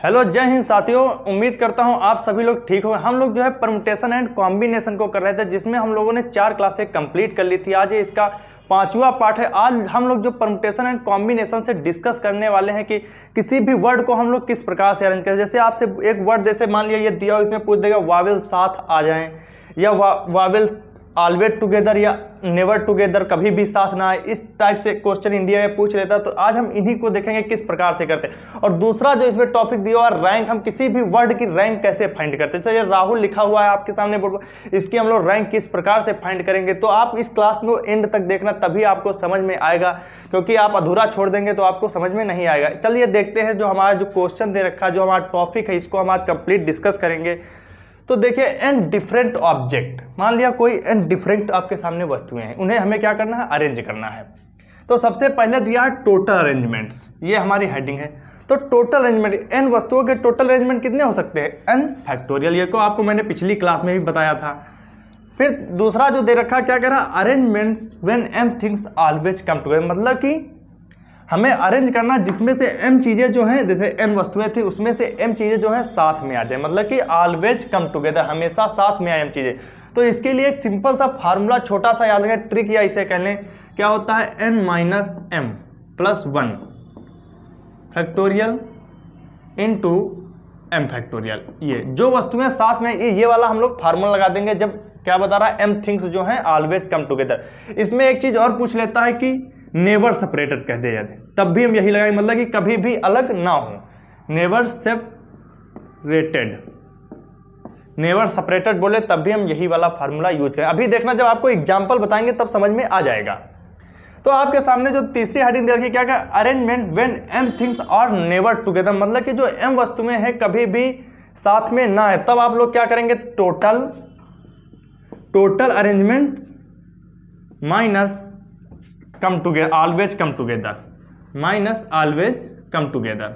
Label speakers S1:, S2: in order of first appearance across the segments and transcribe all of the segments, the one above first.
S1: Hello, जय हिंद साथियों। उम्मीद करता हूं आप सभी लोग ठीक हो। हम लोग जो है परमुटेशन एंड कॉम्बिनेशन को कर रहे थे, जिसमें हम लोगों ने 4 क्लासें कंप्लीट कर ली थी। आज ये इसका 5वां पार्ट है। आज हम लोग जो परमुटेशन एंड कॉम्बिनेशन से डिस्कस करने वाले हैं कि किसी भी वर्ड को हम लोग किस प्रकार से अरेंज करें। जैसे आपसे एक वर्ड जैसे मान लिया ये दिया हो, इसमें पूछ देगा वावेल साथ आ जाएं या वावेल ऑलवेज टुगेदर या नेवर टुगेदर, कभी भी साथ ना आए। इस टाइप से क्वेश्चन इंडिया में पूछ लेता, तो आज हम इन्हीं को देखेंगे किस प्रकार से करते हैं। और दूसरा जो इसमें टॉपिक दिया हुआ रैंक, हम किसी भी वर्ड की रैंक कैसे फाइंड करते हैं। जैसे ये राहुल लिखा हुआ है आपके सामने बोर्ड पर, इसकी हम लोग रैंक किस प्रकार से फाइंड करेंगे। तो आप इस क्लास को एंड तक देखना, तभी आपको समझ में आएगा, क्योंकि आप अधूरा छोड़ देंगे तो आपको समझ में नहीं आएगा। चलिए देखते हैं, जो हमारा जो क्वेश्चन दे रखा है, जो हमारा टॉपिक है, इसको हम आज कंप्लीट डिस्कस करेंगे। तो देखिए, एन डिफरेंट ऑब्जेक्ट, मान लिया कोई एन डिफरेंट आपके सामने वस्तुएं हैं, उन्हें हमें क्या करना है, अरेंज करना है। तो सबसे पहले दिया है टोटल अरेंजमेंट्स, ये हमारी हेडिंग है। तो टोटल अरेंजमेंट, एन वस्तुओं के टोटल अरेंजमेंट कितने हो सकते हैं, एन फैक्टोरियल। ये को आपको मैंने पिछली क्लास में भी बताया था। फिर दूसरा जो दे रखा, क्या कह रहा, arrangements when M things always come together, मतलब कि हमें अरेंज करना जिसमें से एम चीज़ें जो हैं, जैसे एन वस्तुएं थी, उसमें से एम चीज़ें जो हैं साथ में आ जाए, मतलब कि ऑलवेज कम टुगेदर, हमेशा साथ में आए एम चीज़ें। तो इसके लिए एक सिंपल सा फार्मूला छोटा सा याद रखें, ट्रिक, या इसे कह लें, क्या होता है, N minus M plus 1 factorial into M factorial. ये जो वस्तुएं साथ में, ये वाला हम लोग फार्मूला लगा देंगे जब क्या बता रहा है, एम थिंग्स जो हैं ऑलवेज कम टुगेदर। इसमें एक चीज़ और पूछ लेता है कि नेवर सेपरेटेड कह दे जाते, तब भी हम यही लगाएंगे, मतलब कि कभी भी अलग ना हो। नेवर सेपरेटेड, नेवर सेपरेटेड बोले तब भी हम यही वाला फार्मूला यूज करें। अभी देखना, जब आपको एग्जांपल बताएंगे तब समझ में आ जाएगा। तो आपके सामने जो तीसरी हेडिंग दे रखी, क्या क्या, arrangement when M things are never together, मतलब कि जो एम वस्तुएं हैं कभी भी साथ में ना है, तब आप लोग क्या करेंगे, total arrangements minus come together, always come together, minus always come together,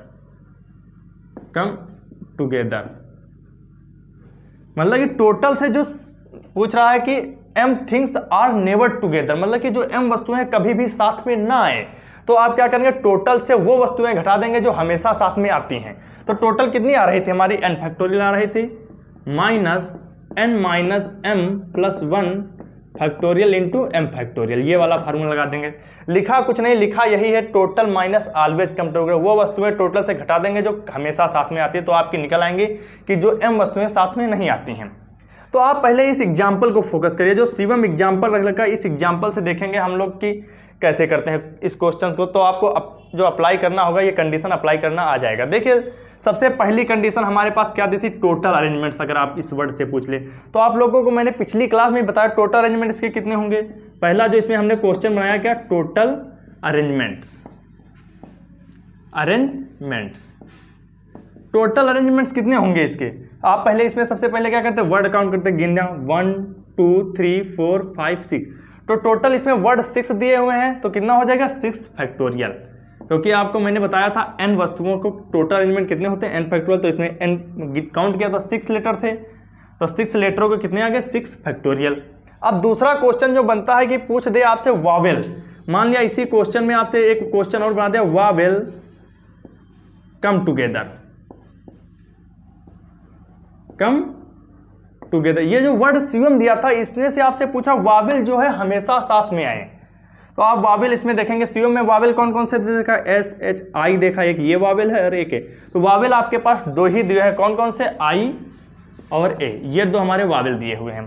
S1: मतलब कि टोटल से जो पूछ रहा है कि M things are never together, मतलब कि जो एम वस्तुएं कभी भी साथ में ना आए, तो आप क्या करेंगे, टोटल से वो वस्तुएं घटा देंगे जो हमेशा साथ में आती हैं। तो टोटल कितनी आ रही थी हमारी, एन फैक्टोरियल आ रही थी, minus N minus M plus 1 factorial into M factorial, ये वाला फार्मूला लगा देंगे। लिखा कुछ नहीं, लिखा यही है, total minus always come together, वो वस्तुएं टोटल से घटा देंगे जो हमेशा साथ में आती है, तो आपकी निकल आएंगी कि जो एम वस्तुएं साथ में नहीं आती हैं। तो आप पहले इस एग्जाम्पल को फोकस करिए, जो शिवम एग्जाम्पल रख रखा है, इस एग्जाम्पल से देखेंगे हम लोग कि कैसे करते हैं इस क्वेश्चन को। तो आपको जो अप्लाई करना होगा, ये कंडीशन अप्लाई करना आ जाएगा। देखिए, सबसे पहली कंडीशन हमारे पास क्या दी थी, टोटल अरेंजमेंट्स। अगर आप इस वर्ड से पूछ ले, तो आप लोगों को मैंने पिछली क्लास में बताया टोटल अरेंजमेंट्स के कितने होंगे। पहला जो इसमें हमने क्वेश्चन बनाया, क्या, टोटल अरेंजमेंट्स, टोटल अरेंजमेंट्स कितने होंगे इसके। आप पहले इसमें सबसे पहले क्या करते हैं, वर्ड काउंट करते, गिनना 1 2 3 4 5 6। तो टोटल इसमें वर्ड 6 दिए हुए हैं, तो कितना हो जाएगा, 6 फैक्टोरियल, क्योंकि आपको मैंने बताया था एन वस्तुओं को टोटल अरेंजमेंट कितने होते हैं, एन फैक्टोरियल। तो इसमें एन काउंट किया था, 6 लेटर थे, तो 6 लेटरों को कितने आ गए, 6 फैक्टोरियल। अब दूसरा क्वेश्चन जो बनता है कि पूछ दे आपसे वावेल, मान लिया इसी क्वेश्चन में आपसे एक क्वेश्चन और बना दिया, वावेल कम टुगेदर, ये जो वर्ड शिवम दिया था, इसने से आपसे पूछा वावेल जो है हमेशा साथ में आए। तो आप वावेल इसमें देखेंगे, सीओ में वावेल कौन कौन से देखा, एस एच आई देखा, एक ये वावेल है और एक ए। तो वावेल आपके पास 2 ही दिए हैं, कौन कौन से, आई और ए, ये 2 हमारे वावेल दिए हुए हैं।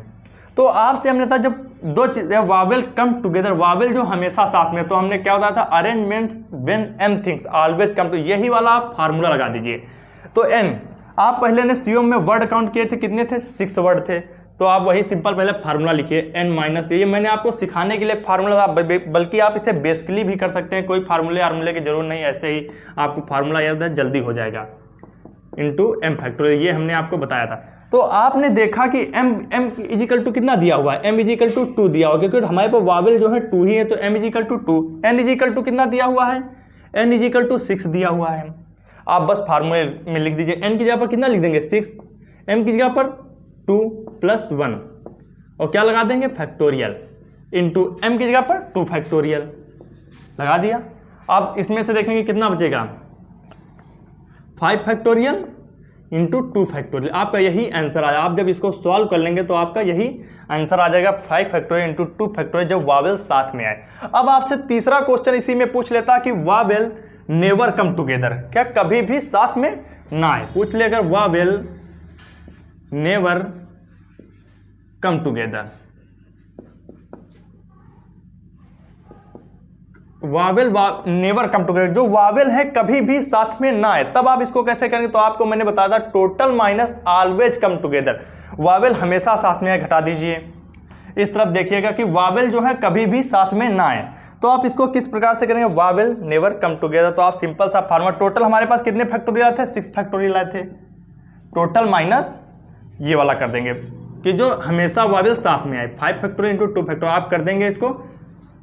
S1: तो आपसे हमने था जब 2 चीजें, वावेल कम टुगेदर, वावेल जो हमेशा साथ में, तो हमने क्या बताया था, arrangements when M things always come to, यही वाला आप फार्मूला लगा दीजिए। तो एन, आप पहले ने सीओ में वर्ड काउंट किए थे, कितने थे, 6 वर्ड थे, तो आप वही सिंपल पहले फार्मूला लिखिए, एन माइनस, ये मैंने आपको सिखाने के लिए फार्मूला, बल्कि आप इसे बेसिकली भी कर सकते हैं, कोई फार्मूले की जरूरत नहीं, ऐसे ही आपको फार्मूला याद है, जल्दी हो जाएगा, इंटू एम फैक्टोरियल, ये हमने आपको बताया था। तो आपने देखा कि एम इजिकल टू कितना दिया हुआ है, एम इजिकल टू 2 दिया हुआ, क्योंकि हमारे पास वावेल जो है 2 ही है, तो M is equal to 2, N is equal to कितना दिया हुआ है, एन इजिकल टू 6 दिया हुआ है। आप बस फार्मूले में लिख दीजिए, एन की जगह पर कितना लिख देंगे, 6, एम की जगह पर 2 + 1, और क्या लगा देंगे, फैक्टोरियल, इंटू एम की जगह पर 2 फैक्टोरियल लगा दिया। अब इसमें से देखेंगे कितना बचेगा, 5 फैक्टोरियल इंटू 2 फैक्टोरियल, आपका यही आंसर आया। आप जब इसको सॉल्व कर लेंगे तो आपका यही आंसर आ जाएगा 5 फैक्टोरियल इंटू 2 फैक्टोरियल, जब वावेल साथ में आए। अब आपसे तीसरा क्वेश्चन इसी में पूछ लेता कि वावेल नेवर कम टुगेदर, क्या कभी भी साथ में ना आए, पूछ ले अगर Wavell never come together, Wavell never come together, जो वावेल है कभी भी साथ में ना आए, तब आप इसको कैसे करेंगे, तो आपको मैंने बताया था total minus always come together, Wavell हमेशा साथ में आए, घटा दीजिए। इस तरफ देखिएगा कि वावेल जो है कभी भी साथ में ना आए, तो आप इसको किस प्रकार से करेंगे, वावेल नेवर कम टुगेदर, तो आप सिंपल सा फार्मूला, टोटल हमारे पास कितने फैक्टोरियल आए थे, 6 फैक्टोरियल आए थे, टोटल माइनस ये वाला कर देंगे कि जो हमेशा वावेल साथ में आए, 5 फैक्टोरियल इंटू 2 फैक्टोरियल, आप कर देंगे इसको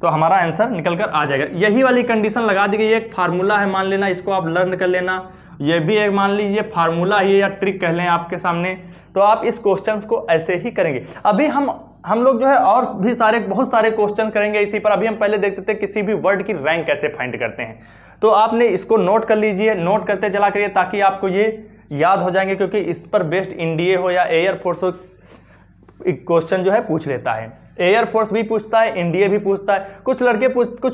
S1: तो हमारा आंसर निकल कर आ जाएगा। यही वाली कंडीशन लगा दी गई, एक फार्मूला है मान लेना, इसको आप लर्न कर लेना, ये भी एक मान लीजिए फार्मूला ही या ट्रिक कह लें आपके सामने, तो आप इस क्वेश्चन को ऐसे ही करेंगे। अभी हम लोग जो है और भी बहुत सारे क्वेश्चन करेंगे इसी पर। अभी हम पहले देखते थे किसी भी वर्ड की रैंक कैसे फाइंड करते हैं, तो आपने इसको नोट कर लीजिए, नोट करते चला करिए ताकि आपको ये याद हो जाएंगे, क्योंकि इस पर बेस्ड इंडिया हो या एयरफोर्स हो क्वेश्चन जो है पूछ लेता है, एयरफोर्स भी पूछता है, इंडिया भी पूछता है। कुछ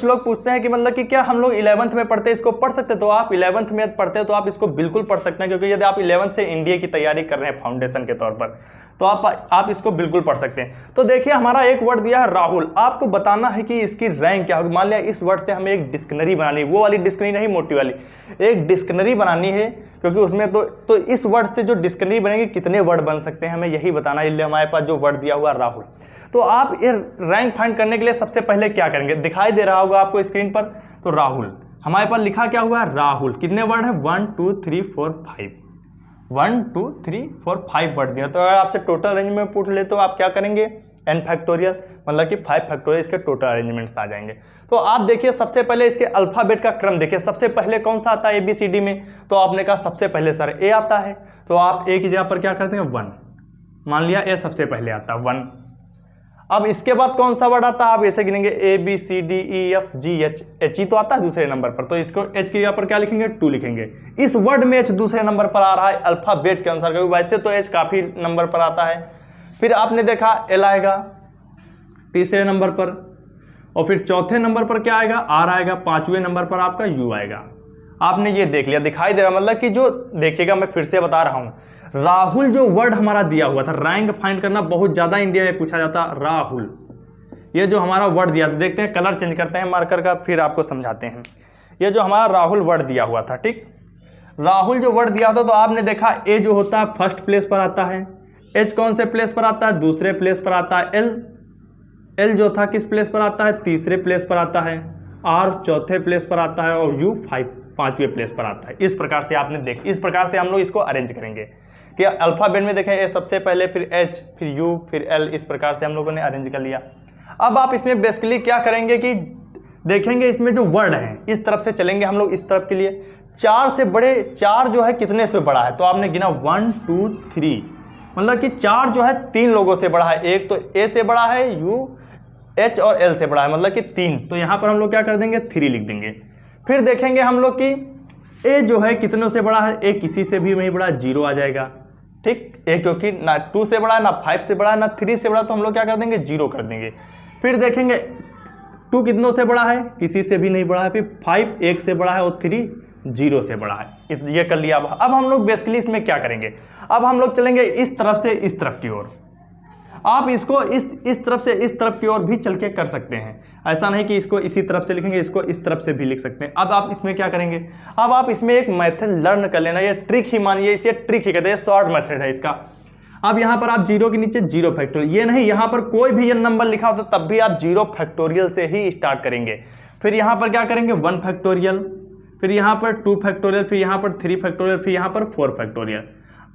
S1: लोग पूछते हैं कि मतलब कि क्या हम लोग 11th में पढ़ते हैं इसको पढ़ सकते, तो आप 11th में पढ़ते हैं तो आप इसको बिल्कुल पढ़ सकते हैं, क्योंकि यदि आप 11th से इंडिया की तैयारी कर रहे हैं फाउंडेशन के तौर पर, तो आप इसको बिल्कुल पढ़ सकते हैं। तो देखिए हमारा एक वर्ड दिया है राहुल, आपको बताना है कि इसकी रैंक क्या होगी। मान लिया इस वर्ड से हमें एक डिक्शनरी बनानी है, वो वाली डिक्शनरी नहीं मोटी वाली, एक डिक्शनरी बनानी है, क्योंकि उसमें तो इस वर्ड से जो डिक्शनरी बनेगी कितने वर्ड बन सकते हैं हमें यही बताना है, इसलिए हमारे पास जो वर्ड दिया हुआ राहुल। तो आप ये रैंक फाइंड करने के लिए सबसे पहले क्या करेंगे, दिखाई दे रहा होगा आपको स्क्रीन पर, तो राहुल हमारे पास लिखा क्या हुआ है, राहुल कितने वर्ड है, 1 2 3 4 5, 1 2 3 4 5 वर्ड दिया। तो अगर आपसे टोटल अरेंजमेंट में पूछ ले तो आप क्या करेंगे, n फैक्टोरियल, मतलब कि 5 फैक्टोरियल इसके टोटल अरेंजमेंट्स आ जाएंगे। तो आप देखिए सबसे पहले इसके अल्फाबेट का क्रम देखिए, सबसे पहले कौन सा आता है ABCD में, तो आपने कहा सबसे पहले सर A आता है, तो आप A की जगह पर क्या करते हैं 1, मान लिया A सबसे पहले आता है 1। अब इसके बाद कौन सा वर्ड आता है, आप ऐसे गिनेंगे ABCDEFGH, H ही तो आता है दूसरे नंबर पर, तो इसको H की जगह पर क्या लिखेंगे 2 लिखेंगे। इस वर्ड में H दूसरे नंबर पर आ रहा है अल्फाबेट के अनुसार, क्योंकि वैसे तो H काफी नंबर पर आता है। फिर आपने देखा L आएगा तीसरे नंबर पर, और फिर चौथे नंबर पर क्या आएगा, R आएगा, 5वें नंबर पर आपका U आएगा। आपने ये देख लिया, दिखाई दे रहा, मतलब कि जो देखिएगा मैं फिर से बता रहा हूं, राहुल जो वर्ड हमारा दिया हुआ था, रैंक फाइंड करना बहुत ज्यादा इंडिया में पूछा जाता, राहुल ये जो हमारा वर्ड दिया था, देखते हैं कलर चेंज करते हैं मार्कर का, फिर आपको समझाते हैं। ये जो हमारा राहुल वर्ड दिया हुआ था, ठीक, राहुल जो वर्ड दिया था, तो आपने देखा A जो होता है फर्स्ट प्लेस पर आता है, H कौन से प्लेस पर आता है, दूसरे प्लेस पर आता है, L जो था किस प्लेस पर आता है, तीसरे प्लेस पर आता है, R चौथे प्लेस पर आता है, और U 5वें प्लेस पर आता है। इस प्रकार से आपने इस प्रकार से हम लोग इसको अरेंज करेंगे कि अल्फाबेट में देखें A सबसे पहले, फिर H, फिर U, फिर L, इस प्रकार से हम लोगों ने अरेंज कर लिया। अब आप इसमें बेसिकली क्या करेंगे कि देखेंगे इसमें जो वर्ड है इस तरफ से चलेंगे हम लोग, इस तरफ के लिए 4 से बड़े, 4 जो है कितने से बड़ा है, तो आपने गिना 1 2 3, मतलब कि 4 जो है 3 लोगों से बड़ा है, एक तो A से बड़ा है, U, H और L से बड़ा है, मतलब कि 3, तो यहाँ पर हम लोग क्या कर देंगे 3 लिख देंगे। फिर देखेंगे हम लोग कि A जो है कितनों से बड़ा है, A किसी से भी नहीं बड़ा, 0 आ जाएगा, ठीक, A क्योंकि ना 2 से बड़ा है, ना 5 से बड़ा है, ना 3 से बड़ा, तो हम लोग क्या कर देंगे 0 कर देंगे। फिर देखेंगे 2 कितनों से बड़ा है, किसी से भी नहीं बड़ा है, फिर 5 1 से बड़ा है, और 3 0 से बड़ा है, ये कर लिया। अब हम लोग बेसिकली इसमें क्या करेंगे, अब हम लोग चलेंगे इस तरफ से इस तरफ की ओर, आप इसको इस तरफ से इस तरफ की ओर भी चल के कर सकते हैं, ऐसा नहीं कि इसको इसी तरफ से लिखेंगे, इसको इस तरफ से भी लिख सकते हैं। अब आप इसमें क्या करेंगे, अब आप इसमें एक मेथड लर्न कर लेना, ये ट्रिक ही मानिए, इसे ट्रिक ही कहते हैं, शॉर्ट मेथड है इसका। अब यहाँ पर आप 0 के नीचे 0 फैक्टोरियल, ये नहीं यहाँ पर कोई भी ये नंबर लिखा होता तब भी आप 0 फैक्टोरियल से ही स्टार्ट करेंगे। फिर यहाँ पर क्या करेंगे 1 फैक्टोरियल, फिर यहाँ पर 2 फैक्टोरियल, फिर यहाँ पर 3 फैक्टोरियल, फिर यहाँ पर 4 फैक्टोरियल।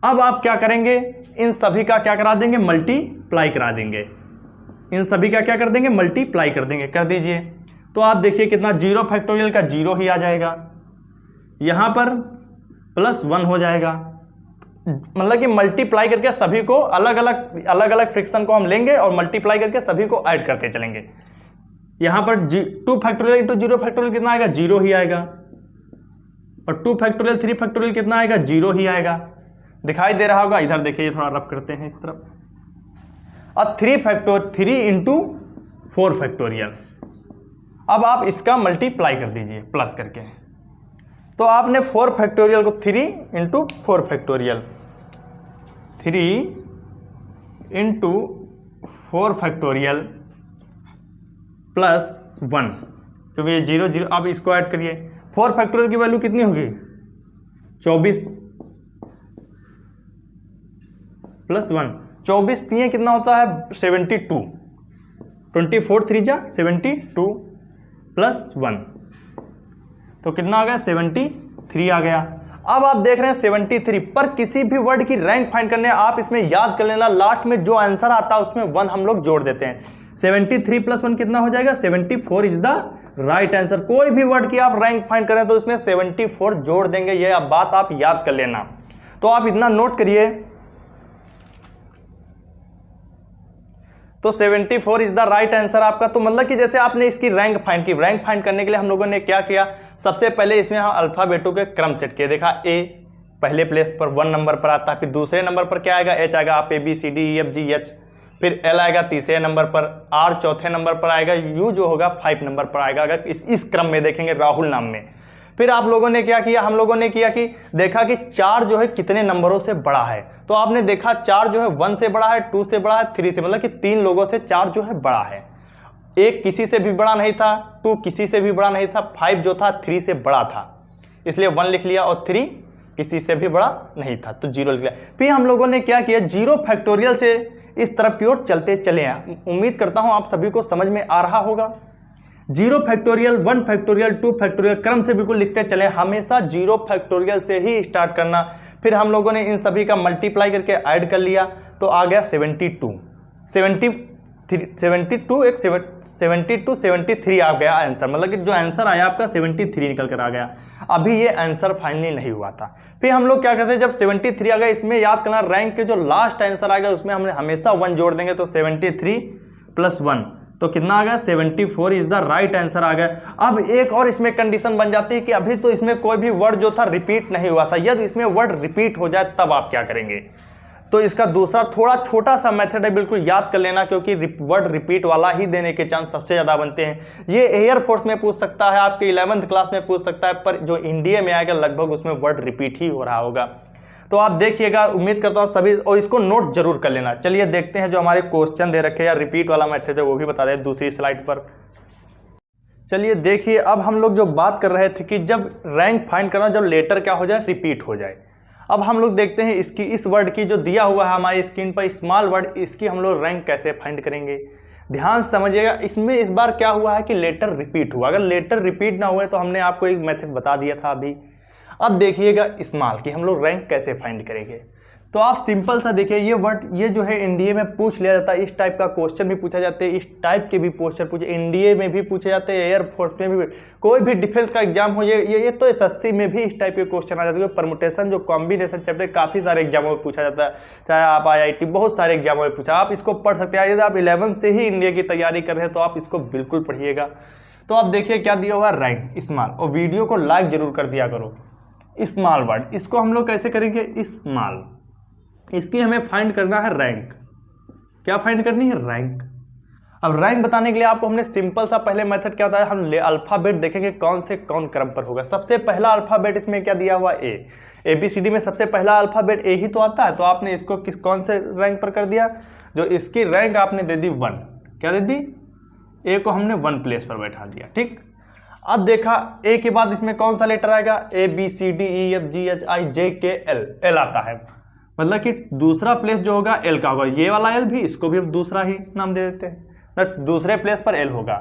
S1: अब आप क्या करेंगे, इन सभी का क्या करा देंगे, मल्टीप्लाई करा देंगे, इन सभी का क्या कर देंगे, मल्टीप्लाई कर देंगे, कर दीजिए। तो आप देखिए कितना, 0 फैक्टोरियल का 0 ही आ जाएगा, यहाँ पर +1 हो जाएगा, मतलब कि मल्टीप्लाई करके सभी को अलग अलग फ्रिक्शन को हम लेंगे और मल्टीप्लाई करके सभी को ऐड करते चलेंगे। यहाँ पर 2 फैक्टोरियल इंटू 0 फैक्टोरियल कितना आएगा, 0 ही आएगा। और 2 फैक्टोरियल 3 फैक्टोरियल कितना आएगा, 0 ही आएगा। दिखाई दे रहा होगा, इधर देखिए, थोड़ा रब करते हैं इस तरफ। और 3 इंटू 4 फैक्टोरियल। अब आप इसका मल्टीप्लाई कर दीजिए प्लस करके, तो आपने 4 फैक्टोरियल को 3 into 4 factorial, 3 into 4 factorial plus 1, क्योंकि ये 0 0, अब इसको ऐड करिए। 4 फैक्टोरियल की वैल्यू कितनी होगी, 24 प्लस 1, 24 3 कितना होता है, 72, 24 3 जा 72 प्लस 1, तो कितना आ गया, 73 आ गया। अब आप देख रहे हैं 73 पर किसी भी वर्ड की रैंक फाइंड करने, आप इसमें याद कर लेना, लास्ट में जो आंसर आता है उसमें 1 हम लोग जोड़ देते हैं। 73 प्लस 1 कितना हो जाएगा, 74 इज द राइट आंसर। कोई भी वर्ड की आप रैंक फाइंड करें तो उसमें 74 जोड़ देंगे, ये बात आप याद कर लेना। तो आप इतना नोट करिए, तो 74 इज द राइट आंसर आपका। तो मतलब कि जैसे आपने इसकी रैंक फाइंड की, रैंक फाइंड करने के लिए हम लोगों ने क्या किया, सबसे पहले इसमें हम अल्फाबेटों के क्रम सेट किए। देखा ए पहले प्लेस पर 1 नंबर पर आता है, फिर दूसरे नंबर पर क्या आएगा, एच आएगा, आप ABCDEFGH, फिर एल आएगा तीसरे नंबर पर, आर चौथे नंबर पर आएगा, यू जो होगा 5 नंबर पर आएगा, अगर इस क्रम में देखेंगे राहुल नाम में। फिर आप लोगों ने क्या किया, हम लोगों ने किया कि देखा कि 4 जो है कितने नंबरों से बड़ा है, तो आपने देखा 4 जो है 1 से बड़ा है, 2 से बड़ा है, 3 से, मतलब कि 3 लोगों से 4 जो है बड़ा है। 1 किसी से भी बड़ा नहीं था, 2 किसी से भी बड़ा नहीं था, 5 जो था 3 से बड़ा था, इसलिए 1 लिख लिया, और 3 किसी से भी बड़ा नहीं था तो 0 लिख लिया। फिर हम लोगों ने क्या किया, 0 फैक्टोरियल से इस तरफ की ओर चलते चले हैं। उम्मीद करता हूं आप सभी को समझ में आ रहा होगा। 0 फैक्टोरियल, 1 फैक्टोरियल, 2 फैक्टोरियल क्रम से बिल्कुल लिखते चले, हमेशा 0 फैक्टोरियल से ही स्टार्ट करना। फिर हम लोगों ने इन सभी का मल्टीप्लाई करके ऐड कर लिया, तो आ गया 72, 73 आ गया आंसर, मतलब कि जो आंसर आया आपका 73 निकल कर आ गया। अभी ये आंसर फाइनली नहीं हुआ था। फिर हम लोग क्या करते हैं, जब 73 आ गया, इसमें याद करना रैंक के जो लास्ट आंसर आ गया उसमें हमने हमेशा 1 जोड़ देंगे, तो 73 प्लस 1 तो कितना आ गया, 74 इज द राइट आंसर आ गया। अब एक और इसमें कंडीशन बन जाती है कि अभी तो इसमें कोई भी वर्ड जो था रिपीट नहीं हुआ था, यदि इसमें वर्ड रिपीट हो जाए तब आप क्या करेंगे। तो इसका दूसरा थोड़ा छोटा सा मेथड है, बिल्कुल याद कर लेना, क्योंकि वर्ड रिपीट वाला ही देने के चांस सबसे ज़्यादा बनते हैं। ये एयरफोर्स में पूछ सकता है, आपके 11th क्लास में पूछ सकता है, पर जो इंडिया में आएगा लगभग उसमें वर्ड रिपीट ही हो रहा होगा। तो आप देखिएगा, उम्मीद करता हूँ सभी, और इसको नोट जरूर कर लेना। चलिए देखते हैं जो हमारे क्वेश्चन दे रखे हैं, या रिपीट वाला मेथड है वो भी बता दें दूसरी स्लाइड पर। चलिए देखिए, अब हम लोग जो बात कर रहे थे कि जब रैंक फाइंड करना, जब लेटर क्या हो जाए, रिपीट हो जाए। अब हम लोग देखते हैं इसकी, इस वर्ड की जो दिया हुआ है हमारी स्क्रीन पर, स्मॉल वर्ड, इसकी हम लोग रैंक कैसे फाइंड करेंगे। ध्यान समझिएगा, इसमें इस बार क्या हुआ है कि लेटर रिपीट हुआ। अगर लेटर रिपीट ना हुए तो हमने आपको एक मेथड बता दिया था अभी। अब देखिएगा स्मॉल की हम लोग रैंक कैसे फाइंड करेंगे। तो आप सिंपल सा देखिए, ये वर्ड, ये जो है एनडीए में पूछ लिया जाता है, इस टाइप का क्वेश्चन भी पूछा जाते हैं, इस टाइप के भी क्वेश्चन पूछे, एनडीए में भी पूछे जाते हैं, एयरफोर्स में भी, कोई भी डिफेंस का एग्जाम हो, ये तो एसएससी में भी इस टाइप के क्वेश्चन आ जाते हैं। परमुटेशन जो कॉम्बिनेशन चैप्टर काफ़ी सारे एग्जामों में पूछा जाता है, चाहे आप IIT बहुत सारे एग्जामों में पूछा, आप इसको पढ़ सकते हैं। यदि आप 11 से ही इंडिया की तैयारी कर रहे हैं तो आप इसको बिल्कुल पढ़िएगा। तो आप देखिए क्या दिया हुआ है, रैंक स्मॉल, और वीडियो को लाइक जरूर कर दिया करो। स्मॉल वर्ड, इसको हम लोग कैसे करेंगे, स्मॉल, इसकी हमें फाइंड करना है रैंक। क्या फाइंड करनी है, रैंक। अब रैंक बताने के लिए आपको हमने सिंपल सा पहले मेथड क्या बताया, हम अल्फाबेट देखेंगे कौन से कौन क्रम पर होगा। सबसे पहला अल्फाबेट इसमें क्या दिया हुआ, ए, ABCD में सबसे पहला अल्फाबेट ए ही तो आता है, तो आपने इसको कौन से रैंक पर कर दिया, जो इसकी रैंक आपने दे दी 1। क्या दे दी, ए को हमने 1 प्लेस पर बैठा दिया, ठीक। अब देखा ए के बाद इसमें कौन सा लेटर आएगा, ABCDEFGHIJKL, एल आता है, मतलब कि दूसरा प्लेस जो होगा एल का होगा। ये वाला एल भी, इसको भी हम दूसरा ही नाम दे देते हैं। दूसरे प्लेस पर एल होगा,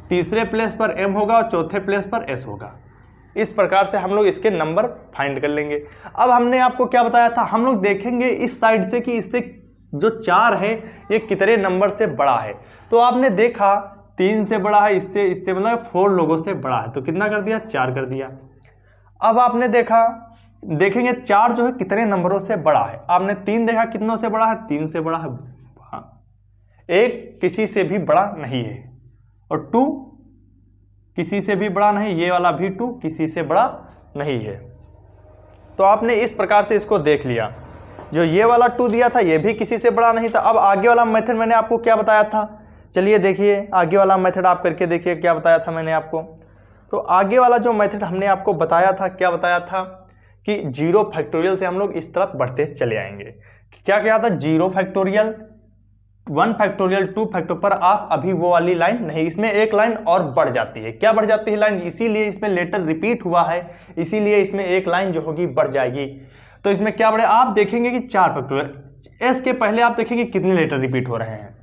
S1: तीसरे प्लेस पर एम होगा, और चौथे प्लेस पर एस होगा। इस प्रकार से हम लोग इसके नंबर फाइंड कर लेंगे। अब हमने आपको क्या बताया था, हम लोग देखेंगे इस साइड से कि इससे जो 4 है ये कितने नंबर से बड़ा है। तो आपने देखा 3 से बड़ा है, इससे मतलब 4 लोगों से बड़ा है, तो कितना कर दिया, 4 कर दिया। अब आपने देखा, देखेंगे 4 जो है कितने नंबरों से बड़ा है। आपने 3 देखा कितनों से बड़ा है, 3 से बड़ा है, हाँ। 1 किसी से भी बड़ा नहीं है, और 2 किसी से भी बड़ा नहीं, ये वाला भी 2 किसी से बड़ा नहीं है। तो आपने इस प्रकार से इसको देख लिया, जो ये वाला 2 दिया था ये भी किसी से बड़ा नहीं था। अब आगे वाला मेथड मैंने आपको क्या बताया था, चलिए देखिए आगे वाला मेथड आप करके देखिए क्या बताया था मैंने आपको। तो आगे वाला जो मेथड हमने आपको बताया था, क्या बताया था कि 0 फैक्टोरियल से हम लोग इस तरफ बढ़ते चले आएंगे। क्या क्या था, 0 फैक्टोरियल, 1 फैक्टोरियल, 2 फैक्टोरियल, पर आप अभी वो वाली लाइन नहीं, इसमें एक लाइन और बढ़ जाती है। क्या बढ़ जाती है लाइन, इसीलिए इसमें लेटर रिपीट हुआ है, इसीलिए इसमें एक लाइन जो होगी बढ़ जाएगी। तो इसमें क्या बढ़े, आप देखेंगे कि 4 फैक्टोरियल, एस के पहले आप देखेंगे कितने लेटर रिपीट हो रहे हैं।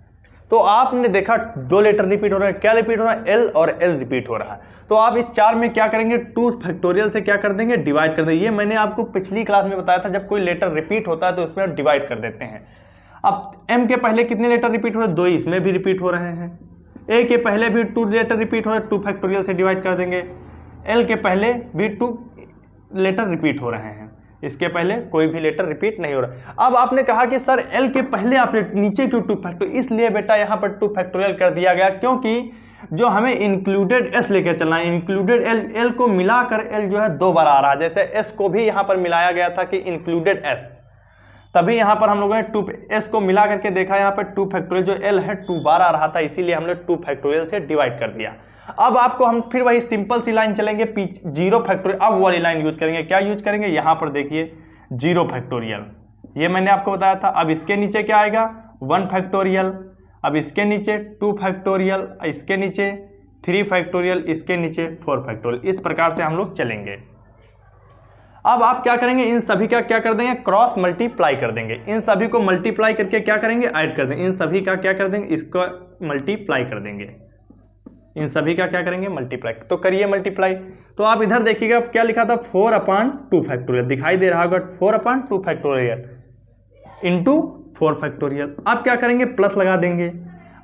S1: तो आपने देखा 2 लेटर रिपीट हो रहे हैं, क्या रिपीट हो रहा है, एल और एल रिपीट हो रहा है। तो आप इस 4 में क्या करेंगे, 2 फैक्टोरियल से क्या कर देंगे, डिवाइड कर देंगे। ये मैंने आपको पिछली क्लास में बताया था, जब कोई लेटर रिपीट होता है तो उसमें डिवाइड कर देते हैं। अब एम के पहले कितने लेटर रिपीट हो रहे हैं, 2, इसमें भी रिपीट हो रहे हैं। ए के पहले भी 2 लेटर रिपीट हो रहे हैं, 2 फैक्टोरियल से डिवाइड कर देंगे। एल के पहले भी 2 लेटर रिपीट हो रहे हैं, इसके पहले कोई भी लेटर रिपीट नहीं हो रहा। अब आपने कहा कि सर एल के पहले आपने नीचे क्यों 2 फैक्टोरियल, इसलिए बेटा यहाँ पर 2 फैक्टोरियल कर दिया गया, क्योंकि जो हमें इंक्लूडेड एस लेकर चलना है, इंक्लूडेड एल, एल को मिलाकर एल जो है 2 बार आ रहा है। जैसे एस को भी यहाँ पर मिलाया गया था कि इंक्लूडेड एस, तभी यहाँ पर हम लोगों ने 2 एस को मिला करके देखा, यहाँ पर 2 फैक्टोरियल जो एल है 2 बार आ रहा था, इसीलिए हमने 2 फैक्टोरियल से डिवाइड कर दिया। अब आपको हम फिर वही सिंपल सी लाइन चलेंगे, 0 फैक्टोरियल, अब वाली लाइन यूज करेंगे। क्या यूज करेंगे, यहाँ पर देखिए 0 फैक्टोरियल, ये मैंने आपको बताया था। अब इसके नीचे क्या आएगा, 1 फैक्टोरियल, अब इसके नीचे 2 फैक्टोरियल, इसके नीचे 3 फैक्टोरियल, इसके नीचे 4 फैक्टोरियल। इस प्रकार से हम लोग चलेंगे। अब आप क्या करेंगे, इन सभी का क्या कर देंगे, क्रॉस मल्टीप्लाई कर देंगे। इन सभी को मल्टीप्लाई करके क्या करेंगे, ऐड कर देंगे। इन सभी का क्या कर देंगे, इसको मल्टीप्लाई कर देंगे। इन सभी का क्या करेंगे, मल्टीप्लाई। तो करिए मल्टीप्लाई। तो आप इधर देखिएगा क्या लिखा था, 4/2 फैक्टोरियल, दिखाई दे रहा होगा 4/2 फैक्टोरियल इंटू 4 फैक्टोरियल। आप क्या करेंगे, प्लस लगा देंगे।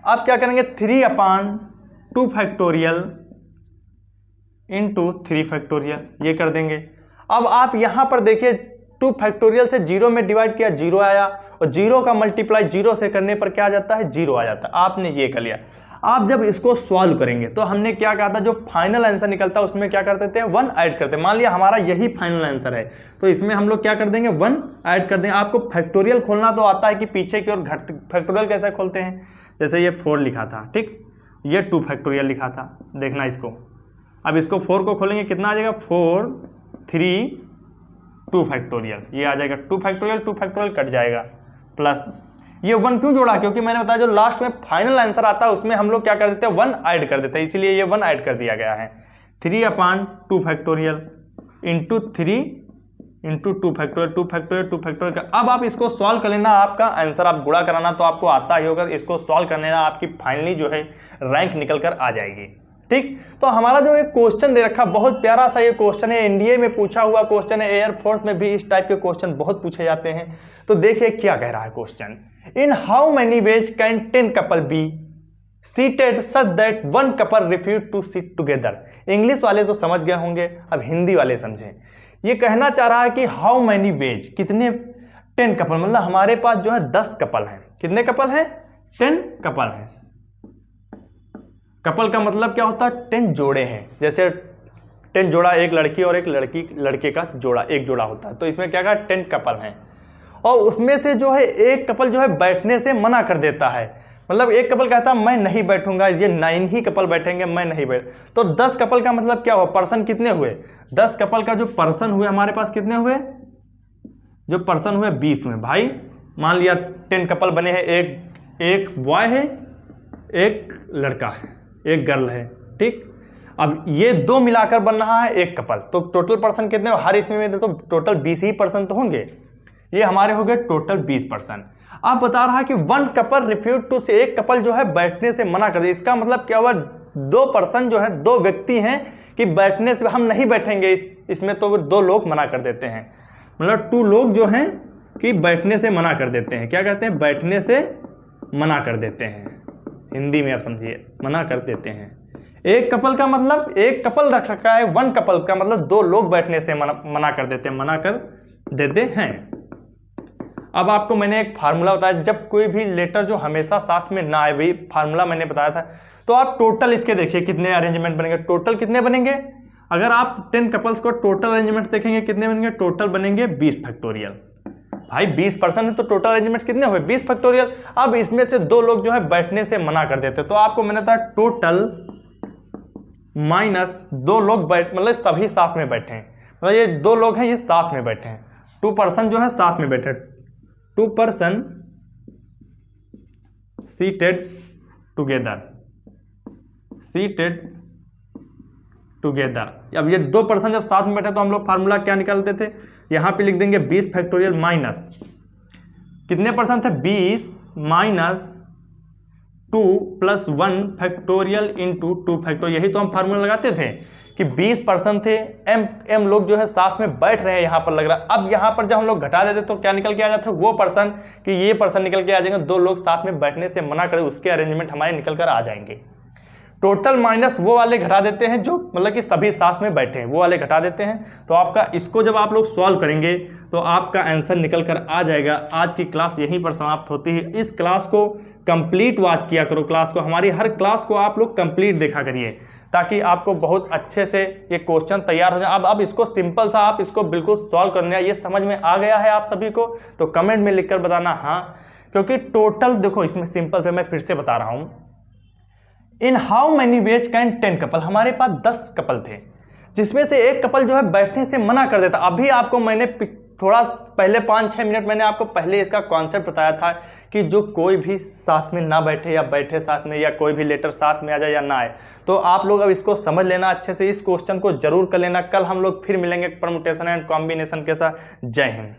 S1: आप क्या करेंगे, 3/2 फैक्टोरियल इंटू 3 फैक्टोरियल, ये कर देंगे। अब आप यहां पर देखिए 2 फैक्टोरियल से 0 में डिवाइड किया, 0 आया, और 0 का मल्टीप्लाई 0 से करने पर क्या आ जाता है, 0 आ जाता है। आपने ये कर लिया। आप जब इसको सॉल्व करेंगे तो हमने क्या कहा था, जो फाइनल आंसर निकलता है उसमें क्या कर देते हैं, 1 ऐड करते हैं। मान लिया हमारा यही फाइनल आंसर है, तो इसमें हम लोग क्या कर देंगे, 1 ऐड कर देंगे। आपको फैक्टोरियल खोलना तो आता है कि पीछे की ओर घट, फैक्टोरियल कैसे खोलते हैं, जैसे ये 4 लिखा था, ठीक, ये 2 फैक्टोरियल लिखा था, देखना इसको। अब इसको 4 को खोलेंगे, कितना आ जाएगा, 4, 3, 2 फैक्टोरियल, ये आ जाएगा 2 फैक्टोरियल, 2 फैक्टोरियल कट जाएगा, प्लस ये 1 क्यों जोड़ा, क्योंकि मैंने बताया जो लास्ट में फाइनल आंसर आता है उसमें हम लोग क्या कर देते हैं, 1 ऐड कर देते हैं, इसीलिए ये 1 ऐड कर दिया गया है। 3/2 factorial into 3 into 2 factorial, 2 factorial, 2 factorial का। अब आप इसको सॉल्व कर लेना, आपका आंसर आप गुणा कराना तो आपको आता ही होगा, इसको सॉल्व कर लेना, आपकी फाइनली जो है रैंक निकल कर आ जाएगी। ठीक, तो हमारा जो एक क्वेश्चन दे रखा, बहुत प्यारा सा ये क्वेश्चन है, एनडीए में पूछा हुआ क्वेश्चन है, एयरफोर्स में भी इस टाइप के क्वेश्चन बहुत पूछे जाते हैं। तो देखिए क्या कह रहा है question, in how many ways can 10 couple be seated such that 1 couple refuse to sit together. English वाले तो समझ गए होंगे, अब हिंदी वाले समझें। ये कहना चाह रहा है कि हाउ मेनी वेज, कितने 10 कपल, मतलब हमारे पास जो है 10 कपल हैं। कितने कपल हैं, 10 कपल हैं। कपल का मतलब क्या होता है, 10 जोड़े हैं। जैसे 10 जोड़ा, एक लड़की और एक लड़के का जोड़ा, एक जोड़ा होता है। तो इसमें क्या कहा, 10 कपल हैं, और उसमें से जो है एक कपल जो है बैठने से मना कर देता है। मतलब एक कपल कहता है मैं नहीं बैठूंगा, ये 9 ही कपल बैठेंगे, मैं नहीं बैठ। तो 10 कपल का मतलब क्या हुआ, पर्सन कितने हुए, 10 कपल का जो पर्सन हुए हमारे पास कितने हुए, जो पर्सन हुए 20 हुए। भाई मान लिया 10 कपल बने हैं, एक बॉय है, एक लड़का है, एक गर्ल है, ठीक। अब ये 2 मिलाकर बन रहा है एक कपल, तो टोटल पर्सन कितने, हर इसमें में तो टोटल 20 ही पर्सन तो होंगे। ये हमारे हो गए टोटल 20 पर्सन। अब बता रहा है कि 1 कपल रिफ्यूज टू से, एक कपल जो है बैठने से मना कर दे। इसका मतलब क्या हुआ, 2 पर्सन जो है, 2 व्यक्ति हैं कि बैठने से हम नहीं बैठेंगे, इसमें तो 2 लोग मना कर देते हैं। मतलब 2 लोग जो हैं कि बैठने से मना कर देते हैं। क्या कहते हैं, बैठने से मना कर देते हैं, हिंदी में आप समझिए, मना कर देते हैं। एक कपल का मतलब एक कपल रख रखा है, 1 कपल का मतलब 2 लोग बैठने से मना कर देते हैं, मना कर देते हैं। अब आपको मैंने एक फार्मूला बताया, जब कोई भी लेटर जो हमेशा साथ में ना आए, भाई फार्मूला मैंने बताया था। तो आप टोटल इसके देखिए कितने अरेंजमेंट बनेंगे, टोटल कितने बनेंगे, अगर आप 10 कपल्स को टोटल अरेंजमेंट देखेंगे कितने बनेंगे, टोटल बनेंगे 20 फैक्टोरियल। भाई 20% है तो टोटल अरेंजमेंट्स कितने हुए, 20 फैक्टोरियल। अब इसमें से 2 लोग जो है बैठने से मना कर देते, तो आपको मैंने था टोटल माइनस 2 लोग बैठ, मतलब सभी साथ में बैठे हैं, मतलब ये 2 लोग हैं ये साथ में बैठे हैं, 2 पर्सन जो है साथ में बैठे, 2 पर्सन सीटेड टुगेदर। अब ये 2 पर्सन जब साथ में बैठे तो हम लोग फार्मूला क्या निकालते थे, यहां पे लिख देंगे 20 फैक्टोरियल माइनस कितने पर्सन थे, 20 minus 2 plus 1 factorial into 2 factorial. यही तो हम फार्मूला लगाते थे कि 20 पर्सन थे, m लोग जो है साथ में बैठ रहे हैं, यहां पर लग रहा है। अब यहां पर जब हम लोग घटा देते तो क्या निकल के आ जाता है, वो पर्सन कि ये पर्सन निकल के आ जाएंगे, 2 लोग साथ में बैठने से मना करें उसके अरेंजमेंट हमारे निकल कर आ जाएंगे। टोटल माइनस वो वाले घटा देते हैं जो मतलब कि सभी साथ में बैठे हैं, वो वाले घटा देते हैं। तो आपका इसको जब आप लोग सॉल्व करेंगे तो आपका आंसर निकल कर आ जाएगा। आज की क्लास यहीं पर समाप्त होती है। इस क्लास को कंप्लीट वॉच किया करो, क्लास को, हमारी हर क्लास को आप लोग कंप्लीट देखा करिए ताकि आपको बहुत अच्छे से ये क्वेश्चन तैयार हो जाए। अब इसको सिंपल सा आप इसको बिल्कुल सॉल्व करना है, ये समझ में आ गया है आप सभी को तो कमेंट में लिखकर बताना हाँ, क्योंकि टोटल देखो इसमें सिंपल से मैं फिर से बता रहा हूं, इन how many ways can 10 couple, हमारे पास 10 कपल थे जिसमें से एक कपल जो है बैठने से मना कर देता। अभी आपको मैंने थोड़ा पहले 5-6 मिनट मैंने आपको पहले इसका कॉन्सेप्ट बताया था कि जो कोई भी साथ में ना बैठे या बैठे साथ में, या कोई भी लेटर साथ में आ जाए या ना आए। तो आप लोग अब इसको समझ लेना अच्छे से, इस क्वेश्चन को जरूर कर लेना। कल हम लोग फिर मिलेंगे परमुटेशन एंड कॉम्बिनेशन के साथ। जय हिंद।